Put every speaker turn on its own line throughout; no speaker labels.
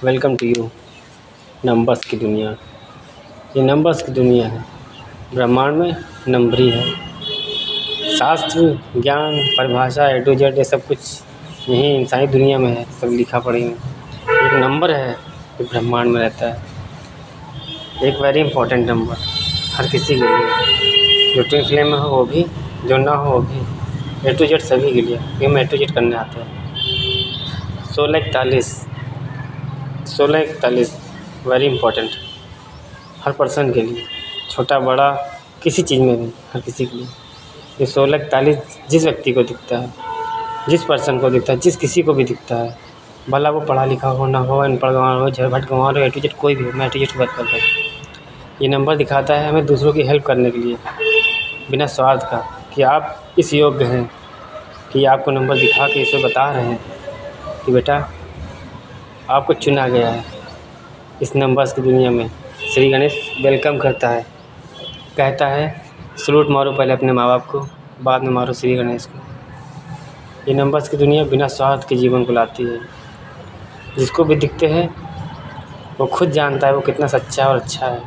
Welcome to you. Numbers की दुनिया, ये नंबर्स की दुनिया है। ब्रह्मांड में नंबर ही है। शास्त्र ज्ञान परिभाषा ए टू जेड ये सब कुछ यहीं इंसानी दुनिया में है, सब लिखा पढ़ी में। एक नंबर है जो ब्रह्मांड में रहता है, एक वेरी इंपॉर्टेंट नंबर हर किसी के लिए, जो ट्विन फ्लेम में हो वो भी, जो ना हो वो भी, ए टू जेड सभी के लिए, ये हम ए टू जेड करने आते हैं। 1641 वेरी इंपॉर्टेंट हर पर्सन के लिए, छोटा बड़ा किसी चीज़ में भी, हर किसी के लिए। ये 1641 जिस व्यक्ति को दिखता है, जिस पर्सन को दिखता है, जिस किसी को भी दिखता है, भला वो पढ़ा लिखा हो ना हो, अनपढ़ गंवार हो, झरभट गंवार हो, ए टू जेड कोई भी हो, मैं ए टू जेड की बात कर रहा हूँ। ये नंबर दिखाता है हमें दूसरों की हेल्प करने के लिए, बिना स्वार्थ का, कि आप इस योग्य हैं, कि आपको नंबर दिखा के इसे बता रहे हैं कि बेटा आपको चुना गया है। इस नंबर्स की दुनिया में श्री गणेश वेलकम करता है, कहता है सलूट मारो पहले अपने माँ बाप को, बाद में मारो श्री गणेश को। ये नंबर्स की दुनिया बिना स्वार्थ के जीवन को लाती है। जिसको भी दिखते हैं वो खुद जानता है वो कितना सच्चा और अच्छा है।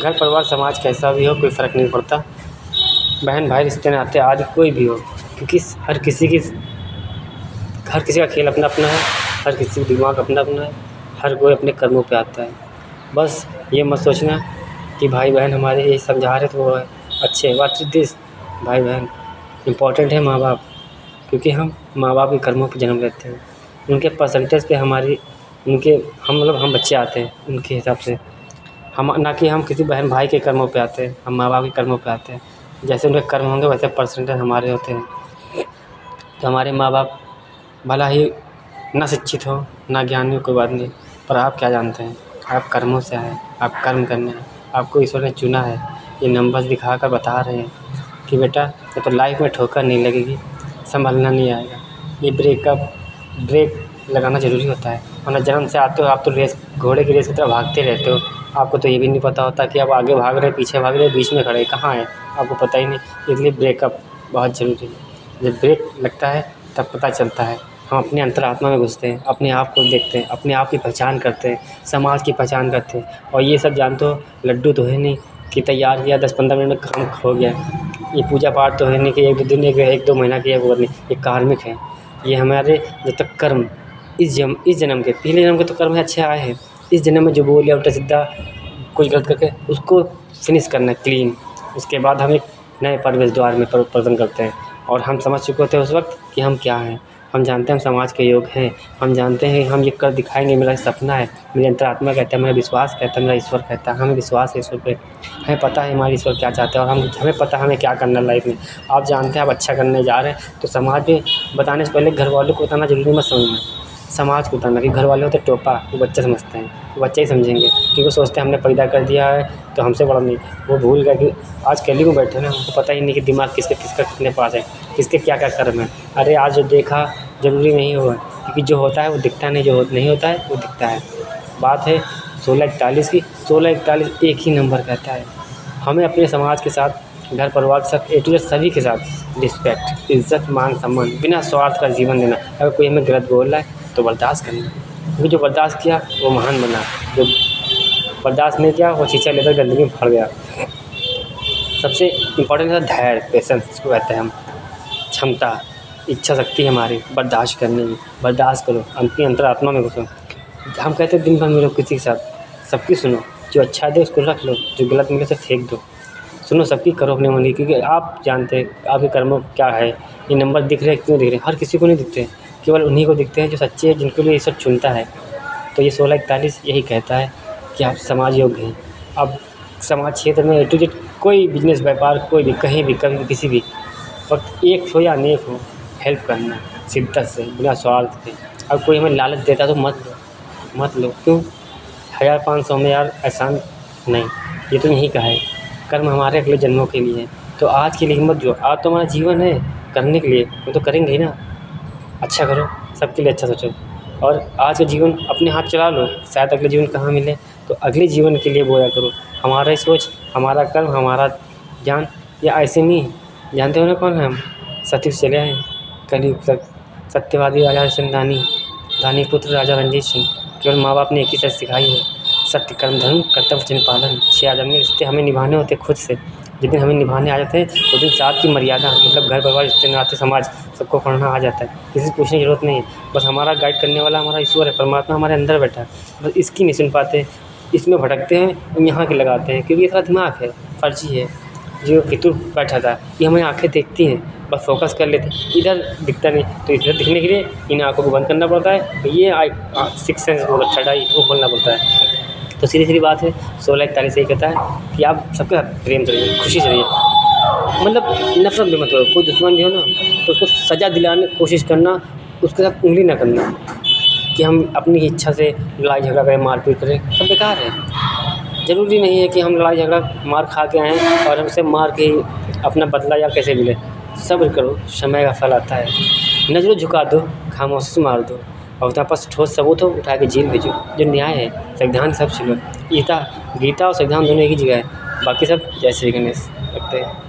घर परिवार समाज कैसा भी हो, कोई फ़र्क नहीं पड़ता। बहन भाई रिश्ते नाते आदि कोई भी हो, क्योंकि हर किसी का खेल अपना अपना है, हर किसी का दिमाग अपना अपना है, हर कोई अपने कर्मों पे आता है। बस ये मत सोचना कि भाई बहन हमारे ये समझा रहे तो वो अच्छे हैं। व्हाट इज दिस, भाई बहन इम्पोर्टेंट है माँ बाप, क्योंकि हम माँ बाप के कर्मों पे जन्म लेते हैं। उनके परसेंटेज पे हमारी हम बच्चे आते हैं उनके हिसाब से, हम ना कि हम किसी बहन भाई के कर्मों पे आते हैं, हम माँ बाप के कर्मों पे आते हैं। जैसे उनके कर्म होंगे वैसे परसेंटेज हमारे होते हैं। तो हमारे माँ बाप भला ही ना शिक्षित हो ना ज्ञानी हो, कोई बात नहीं, पर आप क्या जानते हैं, आप कर्मों से आए, आप कर्म करने हैं, आपको ईश्वर ने चुना है। ये नंबर्स दिखा कर बता रहे हैं कि बेटा तो लाइफ में ठोकर नहीं लगेगी, संभलना नहीं आएगा। ये ब्रेक लगाना ज़रूरी होता है, वरना जन्म से आते हो आप तो घोड़े की रेस की तरह भागते रहते हो। आपको तो ये भी नहीं पता होता कि आप आगे भाग रहे, पीछे भाग रहे, बीच में खड़े कहाँ हैं, आपको पता ही नहीं। इसलिए ब्रेकअप बहुत ज़रूरी है। जब ब्रेक लगता है तब पता चलता है, हम अपने अंतरात्मा में घुसते हैं, अपने आप को देखते हैं, अपने आप की पहचान करते हैं, समाज की पहचान करते हैं। और ये सब जानते हो, लड्डू तो है नहीं कि तैयार किया 10-15 मिनट में काम हो गया। ये पूजा पाठ तो है नहीं कि 1-2 दिन, 1-2 महीना किया वो नहीं, ये कार्मिक है। ये हमारे जब तक कर्म इस जन्म के, पिछले जन्म के तो कर्म अच्छे आए हैं, इस जन्म में जो बोल या उल्टा सीधा कुछ गलत करके उसको फिनिश करना है क्लीन। उसके बाद हम एक नए प्रवेश द्वार में प्रदान करते हैं, और हम समझ चुके होते हैं उस वक्त कि हम क्या हैं। हम जानते हैं हम समाज के योग हैं, हम जानते हैं हम ये कर दिखाएंगे, मेरा सपना है, मेरी अंतरात्मा कहता है, मेरा विश्वास कहता है, मेरा ईश्वर कहता है, हमें विश्वास है ईश्वर पे, हमें पता है हमारा ईश्वर क्या चाहता है, और हमें पता है हमें क्या करना है लाइफ में। आप जानते हैं आप अच्छा करने जा रहे हैं, तो समाज में बताने से पहले घर वालों को बताना जरूरी मत समझना, समाज को बताना। कि घर वाले होते टोपा, वो बच्चा समझते हैं, वो बच्चे ही समझेंगे, क्योंकि वो सोचते हैं हमने पैदा कर दिया है तो हमसे बड़ा नहीं। वो भूल गए कि आज कैली में बैठे ना, उनको पता ही नहीं कि दिमाग किसका कितने पास है, किसके क्या क्या कर्म है। अरे आज जो देखा ज़रूरी नहीं हुआ, क्योंकि जो होता है वो दिखता नहीं, जो नहीं होता है वो दिखता है। बात है 1641 की। 1641 एक ही नंबर कहता है हमें अपने समाज के साथ, घर परिवार के साथ, ए टू जेड सभी के साथ रिस्पेक्ट, इज़्ज़त, मान सम्मान, बिना स्वार्थ का जीवन देना। अगर कोई हमें गलत बोल रहा है तो बर्दाश्त करना, क्योंकि जो बर्दाश्त किया वो महान बना, जो बर्दाश्त नहीं किया वो शीशा लेकर गंदगी में फट गया। सबसे इम्पोर्टेंट है धैर्य, पेशेंस जिसको कहते हैं हम, क्षमता, इच्छा शक्ति हमारी बर्दाश्त करने की। बर्दाश्त करो, अपनी अंतरात्मा में घुसो। हम कहते हैं दिन भर मिलो किसी के साथ, सबकी सुनो, जो अच्छा दे उसको रख लो, जो गलत मिले उसे फेंक दो। सुनो सबकी, करो अपने मन की, क्योंकि आप जानते हैं आपके कर्मों क्या है। ये नंबर दिख रहे हैं, क्यों दिख रहे हैं, हर किसी को नहीं दिखते, केवल उन्हीं को दिखते हैं जो सच्चे हैं, जिनके लिए ये सब चुनता है। तो ये 1641 यही कहता है कि आप समाज योग्य हैं। अब समाज क्षेत्र में ए टू जेड कोई बिजनेस व्यापार, कोई भी कहीं भी कभी भी किसी भी वक्त, एक हो या अनेक हो, हेल्प करना शिद्दत से, बिना स्वार्थ के। अब कोई हमें लालच देता तो मत लो। क्यों 1500 में यार, एहसान नहीं, ये तो यहीं का है। कर्म हमारे अगले जन्मों के लिए है, तो आज के लिए मत जो, आज तो हमारा जीवन है करने के लिए, वो तो करेंगे ही ना। अच्छा करो, सबके लिए अच्छा सोचो, और आज का जीवन अपने हाथ चला लो, शायद अगले जीवन कहाँ मिले, तो अगले जीवन के लिए बोया करो। हमारा ही सोच, हमारा कर्म, हमारा ज्ञान, या ऐसे नहीं। जानते हो ना कौन है हम? सतीश चले आए कलयुग तक, सत्यवादी राजा संदानी, रानीपुत्र राजा रणजीत सिंह। केवल माँ बाप ने एक ही चीज़ सिखाई है, सत्य, कर्म, धर्म, कर्तव्य, वचन पालन। 6 आदमी रिश्ते हमें निभाने होते खुद से। जिस दिन हमें निभाने आ जाते हैं उस दिन साथ की मर्यादा, मतलब घर परिवार, रिश्ते नाते, समाज, सबको पढ़ना आ जाता है। किसी से पूछने की ज़रूरत नहीं है। बस हमारा गाइड करने वाला हमारा ईश्वर है, परमात्मा हमारे अंदर बैठा है। बस इसकी नहीं सुन पाते, इसमें भटकते हैं, यहाँ के लगाते हैं, क्योंकि इसका दिमाग है, फर्जी है। जो फितूर बैठा था, ये हमें आँखें देखती हैं, बस फोकस कर लेते हैं, इधर दिखता नहीं, तो इधर दिखने के लिए इन आँखों को बंद करना पड़ता है। तो ये सिक्स सेंस वो थर्ड आई वो खोलना पड़ता है। तो सीधी बात है, 1641 से ये कहता है कि आप सबके साथ प्रेम से रहिए, खुशी से रहिए, मतलब नफ़रत भी मत करो। कोई दुश्मन भी हो ना तो उसको सज़ा दिलाने की कोशिश करना, उसके साथ उंगली ना करना कि हम अपनी ही इच्छा से लड़ाई झगड़ा करें, मारपीट करें, सब बेकार है। ज़रूरी नहीं है कि हम लड़ाई झगड़ा मार खा के आएँ और हमसे मार के अपना बदला या कैसे मिले। सब्र करो, समय का फल आता है। नज़रों झुका दो, खामोशी से मार दो, और उसके पास ठोस सबूत हो उठा के जेल भेजो। जो न्याय है, संविधान सब सुनो। गीता और संविधान दोनों एक ही जगह है, बाकी सब जय श्री गणेश रखते हैं।